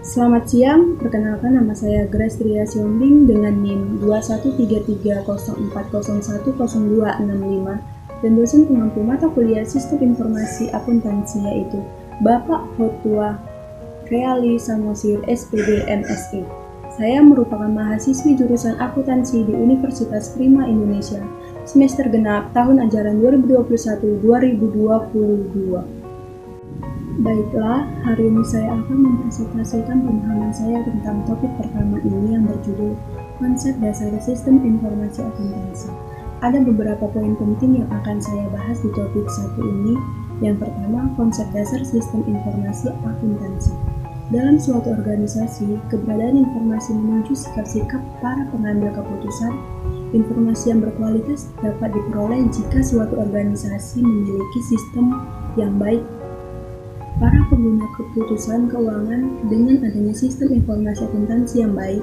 Selamat siang, perkenalkan nama saya Grace Tria Siombing dengan NIM 213304010265 dan dosen pengampu mata kuliah Sistem Informasi Akuntansi yaitu Bapak Hotua Reali Samosir SPD MSI. Saya merupakan mahasiswi jurusan akuntansi di Universitas Prima Indonesia, semester genap tahun ajaran 2021-2022. Baiklah, hari ini saya akan mempresentasikan pemahaman saya tentang topik pertama ini yang berjudul Konsep Dasar Sistem Informasi Akuntansi. Ada beberapa poin penting yang akan saya bahas di topik satu ini. Yang pertama, konsep dasar sistem informasi akuntansi. Dalam suatu organisasi, keberadaan informasi menuju sikap-sikap para pengambil keputusan. Informasi yang berkualitas dapat diperoleh jika suatu organisasi memiliki sistem yang baik. Para pengguna keputusan keuangan dengan adanya sistem informasi akuntansi yang baik,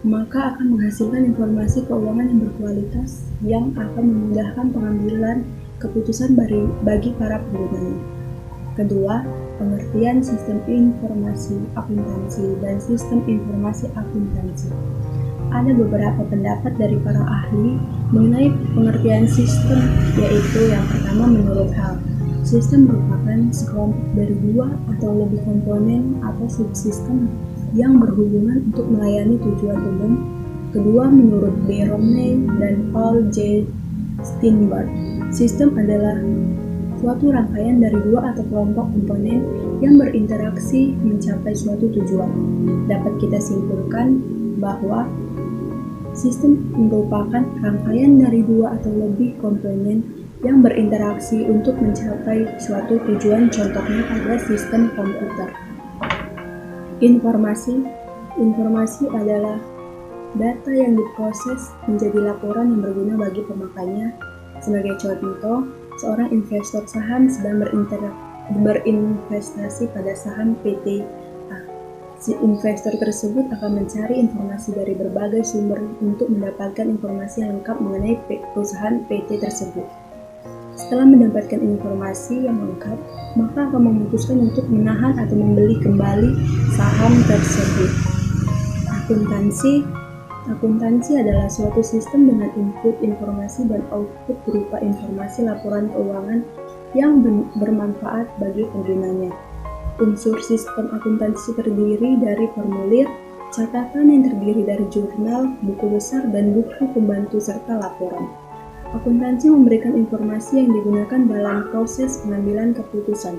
maka akan menghasilkan informasi keuangan yang berkualitas yang akan memudahkan pengambilan keputusan bagi para penggunanya. Kedua, pengertian sistem informasi akuntansi dan sistem informasi akuntansi. Ada beberapa pendapat dari para ahli mengenai pengertian sistem, yaitu yang pertama menurut Hall. Sistem merupakan sekelompok dari dua atau lebih komponen atau subsistem yang berhubungan untuk melayani tujuan umum. Kedua, menurut B. Romney dan Paul J. Steinberg, sistem adalah suatu rangkaian dari dua atau kelompok komponen yang berinteraksi mencapai suatu tujuan. Dapat kita simpulkan bahwa sistem merupakan rangkaian dari dua atau lebih komponen yang berinteraksi untuk mencapai suatu tujuan, contohnya pada sistem komputer. Informasi adalah data yang diproses menjadi laporan yang berguna bagi pemakainya. Sebagai contoh, seorang investor saham sedang berinvestasi pada saham PT A. Si investor tersebut akan mencari informasi dari berbagai sumber untuk mendapatkan informasi yang lengkap mengenai perusahaan PT tersebut. Setelah mendapatkan informasi yang lengkap, maka akan memutuskan untuk menahan atau membeli kembali saham tersebut. Akuntansi adalah suatu sistem dengan input informasi dan output berupa informasi laporan keuangan yang bermanfaat bagi penggunanya. Unsur sistem akuntansi terdiri dari formulir, catatan yang terdiri dari jurnal, buku besar, dan buku pembantu serta laporan. Akuntansi memberikan informasi yang digunakan dalam proses pengambilan keputusan.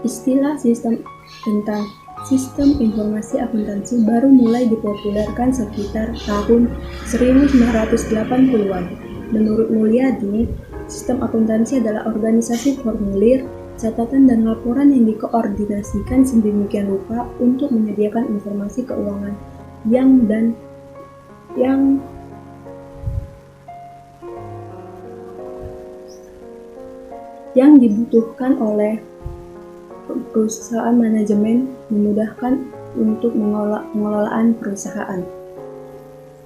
Istilah tentang sistem informasi akuntansi baru mulai dipopulerkan sekitar tahun 1980-an. Menurut Mulyadi, sistem akuntansi adalah organisasi formulir, catatan dan laporan yang dikoordinasikan sedemikian rupa untuk menyediakan informasi keuangan yang dibutuhkan oleh perusahaan manajemen, memudahkan untuk pengelolaan perusahaan.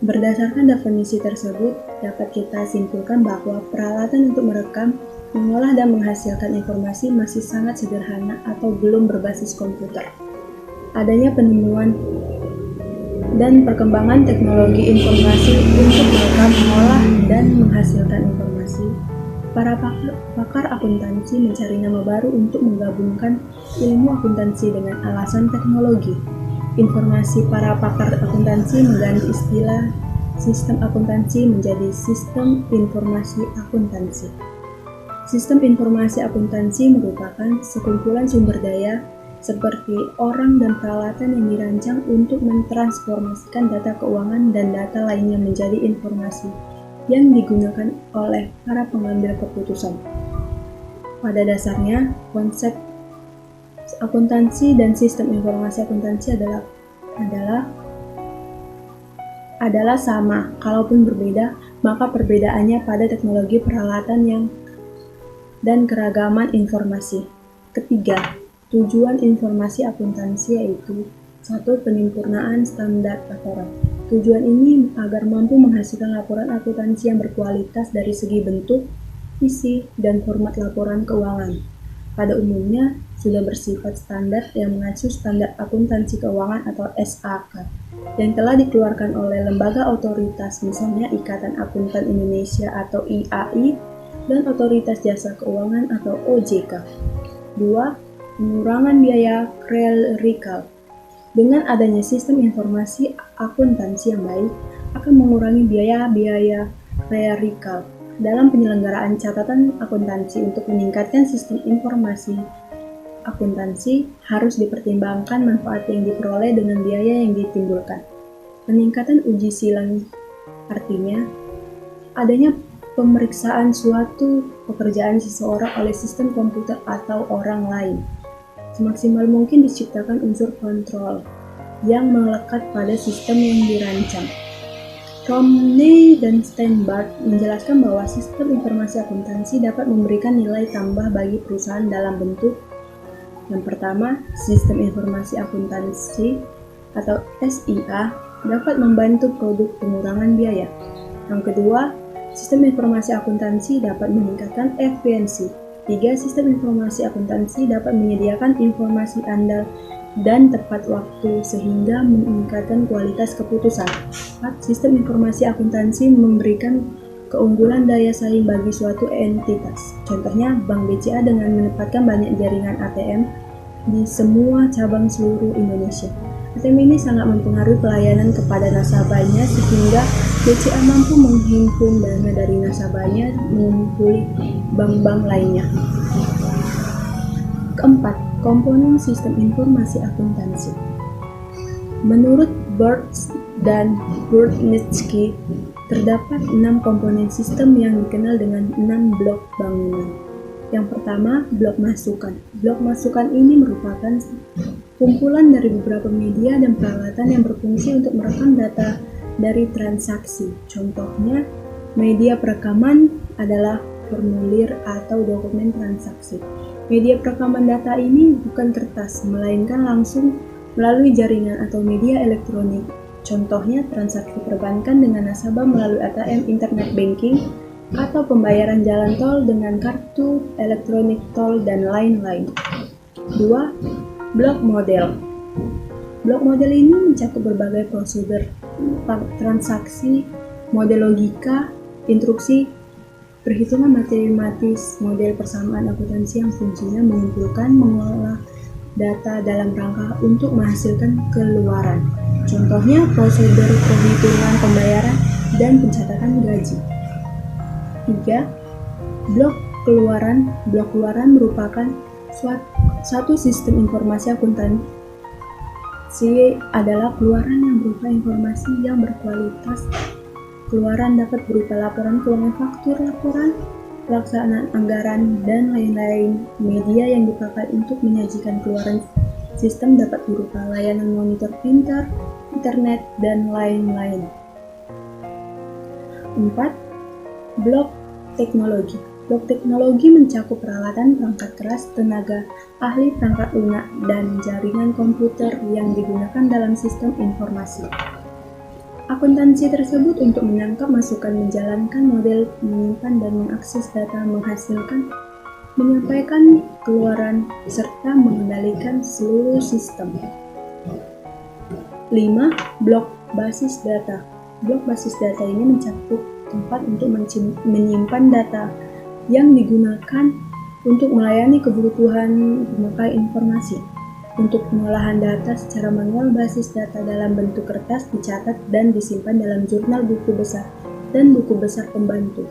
Berdasarkan definisi tersebut, dapat kita simpulkan bahwa peralatan untuk merekam, mengolah dan menghasilkan informasi masih sangat sederhana atau belum berbasis komputer. Adanya penemuan dan perkembangan teknologi informasi untuk merekam, mengolah, dan menghasilkan informasi. Para pakar akuntansi mencari nama baru untuk menggabungkan ilmu akuntansi dengan alasan teknologi. Para pakar akuntansi mengganti istilah sistem akuntansi menjadi sistem informasi akuntansi. Sistem informasi akuntansi merupakan sekumpulan sumber daya seperti orang dan peralatan yang dirancang untuk mentransformasikan data keuangan dan data lainnya menjadi informasi yang digunakan oleh para pengambil keputusan. Pada dasarnya, konsep akuntansi dan sistem informasi akuntansi adalah sama. Kalaupun berbeda, maka perbedaannya pada teknologi peralatan dan keragaman informasi. Ketiga, tujuan informasi akuntansi yaitu 1. Penyempurnaan standar laporan. Tujuan ini agar mampu menghasilkan laporan akuntansi yang berkualitas dari segi bentuk, isi, dan format laporan keuangan. pada umumnya sudah bersifat standar yang mengacu standar akuntansi keuangan atau SAK yang telah dikeluarkan oleh lembaga otoritas misalnya Ikatan Akuntan Indonesia atau IAI dan Otoritas Jasa Keuangan atau OJK. 2. Pengurangan biaya clerical. Dengan adanya sistem informasi akuntansi yang baik akan mengurangi biaya-biaya clerical dalam penyelenggaraan catatan akuntansi. Untuk meningkatkan sistem informasi akuntansi harus dipertimbangkan manfaat yang diperoleh dengan biaya yang ditimbulkan. Peningkatan uji silang artinya adanya pemeriksaan suatu pekerjaan seseorang oleh sistem komputer atau orang lain. Semaksimal mungkin diciptakan unsur kontrol yang melekat pada sistem yang dirancang. Romney dan Steinbart menjelaskan bahwa sistem informasi akuntansi dapat memberikan nilai tambah bagi perusahaan dalam bentuk yang pertama, sistem informasi akuntansi atau SIA dapat membantu produk pengurangan biaya. Yang kedua, sistem informasi akuntansi dapat meningkatkan efisiensi. 3. Sistem informasi akuntansi dapat menyediakan informasi andal dan tepat waktu sehingga meningkatkan kualitas keputusan. 4. Sistem informasi akuntansi memberikan keunggulan daya saing bagi suatu entitas. Contohnya, Bank BCA dengan menempatkan banyak jaringan ATM di semua cabang seluruh Indonesia. ATM ini sangat mempengaruhi pelayanan kepada nasabahnya sehingga BCA mampu menghimpun dana dari nasabahnya mengumpuli bank-bank lainnya. Keempat, komponen sistem informasi akuntansi. Menurut Burns dan Burnitzky, terdapat 6 komponen sistem yang dikenal dengan 6 blok bangunan. Yang pertama, blok masukan. Blok masukan ini merupakan kumpulan dari beberapa media dan peralatan yang berfungsi untuk merekam data dari transaksi. Contohnya, media perekaman adalah formulir atau dokumen transaksi. Media perekaman data ini bukan kertas, melainkan langsung melalui jaringan atau media elektronik. Contohnya, transaksi perbankan dengan nasabah melalui ATM internet banking atau pembayaran jalan tol dengan kartu elektronik tol dan lain-lain. 2. Blok model. Blok model ini mencakup berbagai prosedur transaksi, model logika, instruksi, perhitungan matematis, model persamaan akuntansi yang fungsinya mengumpulkan, mengolah data dalam rangka untuk menghasilkan keluaran. Contohnya, prosedur perhitungan pembayaran dan pencatatan gaji. 3. Blok keluaran. Blok keluaran merupakan satu sistem informasi akuntansi adalah keluaran yang berupa informasi yang berkualitas. Keluaran dapat berupa laporan keuangan, faktur, laporan pelaksanaan anggaran, dan lain-lain. Media yang dipakai untuk menyajikan keluaran sistem dapat berupa layanan monitor printer, internet, dan lain-lain. 4. Blok teknologi. Blok teknologi mencakup peralatan, perangkat keras, tenaga ahli, perangkat lunak, dan jaringan komputer yang digunakan dalam sistem informasi. Akuntansi tersebut untuk menangkap masukan, menjalankan model, menyimpan dan mengakses data, menghasilkan, menyampaikan keluaran, serta mengendalikan seluruh sistem. 5. Blok basis data. Blok basis data ini mencakup tempat untuk menyimpan data yang digunakan untuk melayani kebutuhan pemakai informasi. Untuk pengolahan data secara manual, basis data dalam bentuk kertas dicatat dan disimpan dalam jurnal buku besar dan buku besar pembantu.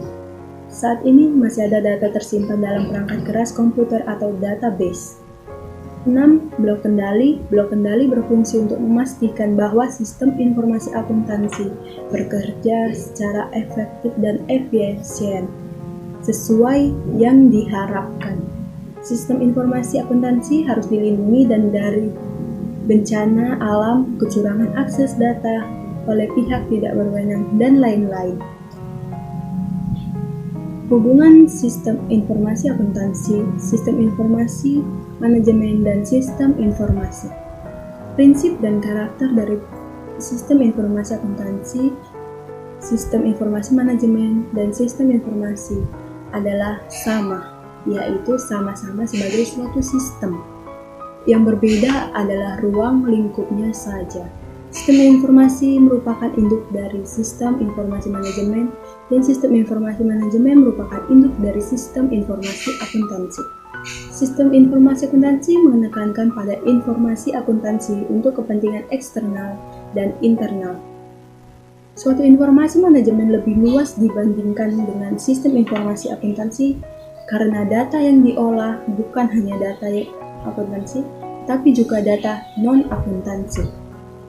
Saat ini masih ada data tersimpan dalam perangkat keras komputer atau database. 6. Blok kendali. Blok kendali berfungsi untuk memastikan bahwa sistem informasi akuntansi bekerja secara efektif dan efisien sesuai yang diharapkan. Sistem informasi akuntansi harus dilindungi dan dari bencana alam, kecurangan akses data oleh pihak tidak berwenang, dan lain-lain. Hubungan sistem informasi akuntansi, sistem informasi manajemen, dan sistem informasi. Prinsip dan karakter dari sistem informasi akuntansi, sistem informasi manajemen, dan sistem informasi adalah sama. yaitu sama-sama sebagai suatu sistem. Yang berbeda adalah ruang lingkupnya saja. Sistem informasi merupakan induk dari sistem informasi manajemen, dan sistem informasi manajemen merupakan induk dari sistem informasi akuntansi. Sistem informasi akuntansi menekankan pada informasi akuntansi untuk kepentingan eksternal dan internal. Suatu informasi manajemen lebih luas dibandingkan dengan sistem informasi akuntansi karena data yang diolah bukan hanya data akuntansi, tapi juga data non-akuntansi.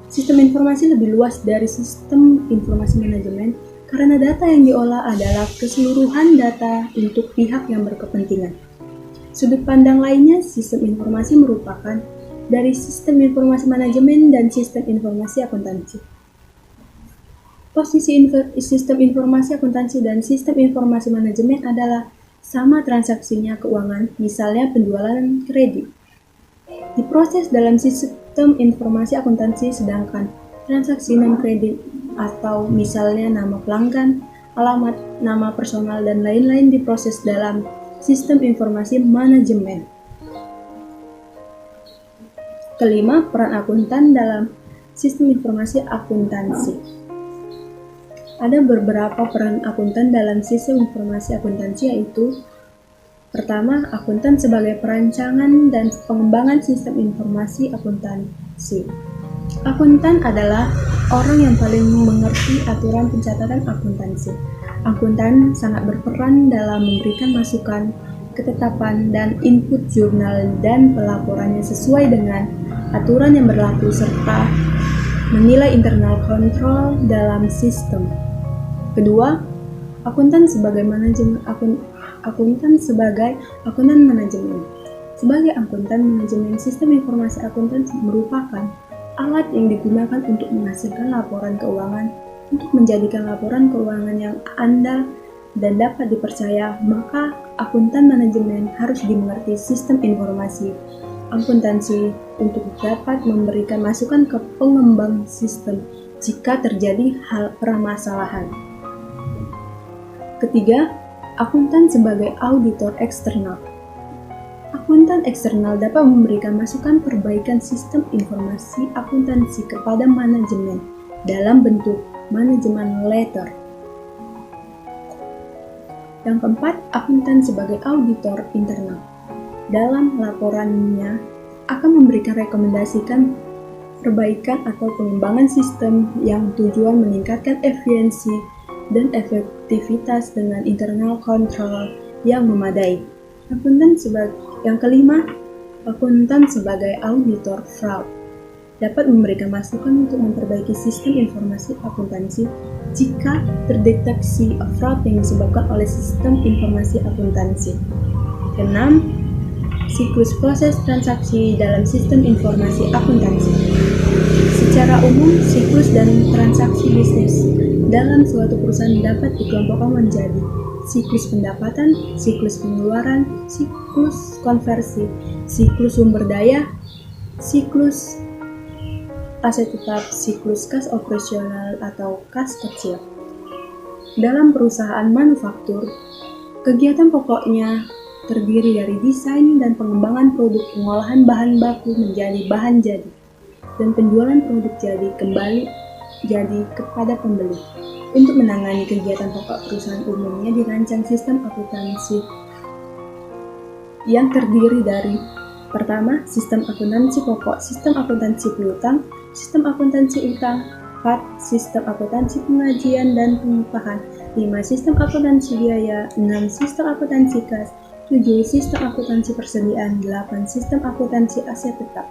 Sistem informasi lebih luas dari sistem informasi manajemen karena data yang diolah adalah keseluruhan data untuk pihak yang berkepentingan. Sudut pandang lainnya, sistem informasi merupakan dari sistem informasi manajemen dan sistem informasi akuntansi. Posisi sistem informasi akuntansi dan sistem informasi manajemen adalah sama transaksinya keuangan, misalnya penjualan kredit. Diproses dalam sistem informasi akuntansi, sedangkan transaksi non-kredit atau misalnya nama pelanggan, alamat, nama personal, dan lain-lain diproses dalam sistem informasi manajemen. Kelima, peran akuntan dalam sistem informasi akuntansi. Ada beberapa peran akuntan dalam sistem informasi akuntansi, yaitu pertama, akuntan sebagai perancangan dan pengembangan sistem informasi akuntansi. Akuntan adalah orang yang paling mengerti aturan pencatatan akuntansi. Akuntan sangat berperan dalam memberikan masukan, ketetapan, dan input jurnal dan pelaporannya sesuai dengan aturan yang berlaku serta menilai internal kontrol dalam sistem. Kedua, akuntan sebagai akuntan manajemen. Sebagai akuntan manajemen, sistem informasi akuntansi merupakan alat yang digunakan untuk menghasilkan laporan keuangan. Untuk menjadikan laporan keuangan yang andal dan dapat dipercaya, maka akuntan manajemen harus dimengerti sistem informasi akuntansi untuk dapat memberikan masukan ke pengembang sistem jika terjadi hal permasalahan. Ketiga, akuntan sebagai auditor eksternal. Akuntan eksternal dapat memberikan masukan perbaikan sistem informasi akuntansi kepada manajemen dalam bentuk manajemen letter. Yang keempat, akuntan sebagai auditor internal. Dalam laporannya akan memberikan rekomendasikan perbaikan atau pengembangan sistem yang tujuan meningkatkan efisiensi dan efektivitas dengan internal control yang memadai. Yang kelima, akuntan sebagai auditor fraud dapat memberikan masukan untuk memperbaiki sistem informasi akuntansi jika terdeteksi fraud yang disebabkan oleh sistem informasi akuntansi. Keenam, siklus proses transaksi dalam sistem informasi akuntansi. Secara umum, siklus dan transaksi bisnis dalam suatu perusahaan dapat dikelompokkan menjadi siklus pendapatan, siklus pengeluaran, siklus konversi, siklus sumber daya, siklus aset tetap, siklus kas operasional atau kas kecil. Dalam perusahaan manufaktur, kegiatan pokoknya terdiri dari desain dan pengembangan produk, pengolahan bahan baku menjadi bahan jadi, dan penjualan produk jadi kembali jadi kepada pembeli. Untuk menangani kegiatan pokok perusahaan umumnya dirancang sistem akuntansi yang terdiri dari pertama, sistem akuntansi pokok, sistem akuntansi piutang, sistem akuntansi utang, 4. Sistem akuntansi pengajian dan pengupahan, 5. Sistem akuntansi biaya, 6. Sistem akuntansi kas, 7. Sistem akuntansi persediaan, 8. Sistem akuntansi aset tetap.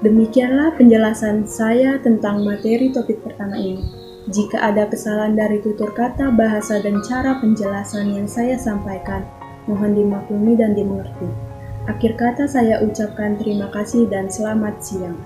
Demikianlah penjelasan saya tentang materi topik pertama ini. Jika ada kesalahan dari tutur kata, bahasa, dan cara penjelasan yang saya sampaikan, mohon dimaklumi dan dimengerti. Akhir kata saya ucapkan terima kasih dan selamat siang.